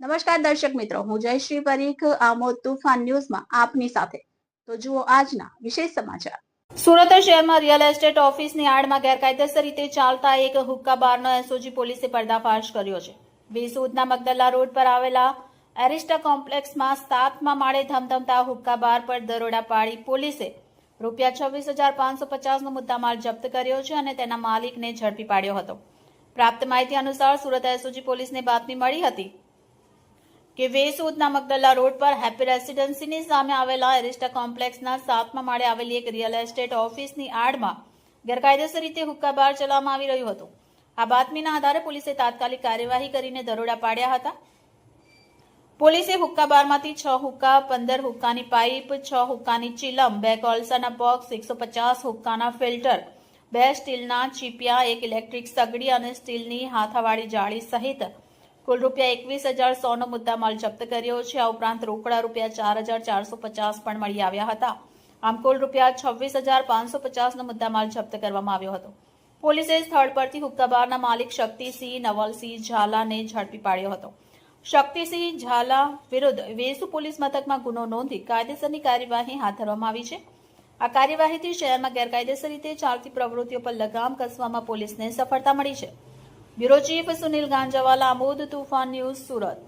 નમસ્કાર દર્શક મિત્રો, હું જયશ્રી પરીખ આમોદ તુફાન ન્યૂઝમાં આપની સાથે. તો જુઓ આજના વિશેષ સમાચાર. સુરત શહેરમાં રિયલ એસ્ટેટ ઓફિસની આડમાં ગેરકાયદેસર રીતે ચાલતા એક હુક્કા બારનો એસઓજી પોલીસે પર્દાફાશ કર્યો છે. વેસુદના મગદલ્લા રોડ પર આવેલા એરિસ્ટા કોમ્પ્લેક્સમાં 7મા માળે ધમધમતા હુક્કા બાર પર દરોડા પાડી પોલીસે ₹26,550નો મુદ્દામાલ જપ્ત કર્યો છે અને તેના માલિકને ઝડપી પાડ્યો હતો. પ્રાપ્ત માહિતી અનુસાર સુરત એસઓજી પોલીસને બાતમી મળી હતી કે વેસુદના મગદલ્લા રોડ પર હેપી રેસિડેન્સીની સામે આવેલા એરિસ્ટા કોમ્પ્લેક્સના 7મા માળે આવેલી એક રિયલ એસ્ટેટ ઓફિસની આડમાં ગેરકાયદેસર રીતે હુક્કા બાર ચલાવવામાં આવી રહ્યું હતું. આ બાતમીના આધારે પોલીસે તાત્કાલિક કાર્યવાહી કરીને દરોડા પાડ્યા હતા. પોલીસે હુક્કા બારમાંથી 6 હુક્કા, 15 હુક્કાની પાઇપ, 6 હુક્કાની ચિલમ, 2 કોલસાના બોક્સ, 150 હુક્કાના ફિલ્ટર, 2 સ્ટીલના ચીપિયા, 1 ઇલેક્ટ્રિક સગડી અને સ્ટીલની હાથાવાળી જાળી સહિત કુલ ₹21,100નો મુદ્દામાલ જપ્ત કર્યો છે. આ ઉપરાંત રોકડા ₹4,450 પણ મળી આવ્યા હતા. આમ કુલ ₹26,550નો મુદ્દામાલ જપ્ત કરવામાં આવ્યો હતો. પોલીસે સ્થળ પરથી હુક્કા બારના માલિક શક્તિસિંહ નવલસિંહ ઝાલાને ઝડપી પાડ્યો હતો. શક્તિસિંહ ઝાલા વિરુદ્ધ વેસુ પોલીસ મથકમાં ગુનો નોંધી કાયદેસરની કાર્યવાહી હાથ ધરવામાં આવી છે. આ કાર્યવાહીથી શહેરમાં ગેરકાયદેસર રીતે ચાલતી પ્રવૃત્તિઓ પર લગામ કસવામાં પોલીસને સફળતા મળી છે. Bureau chief Sunil Ganjawala, Amod Toofan news, Surat.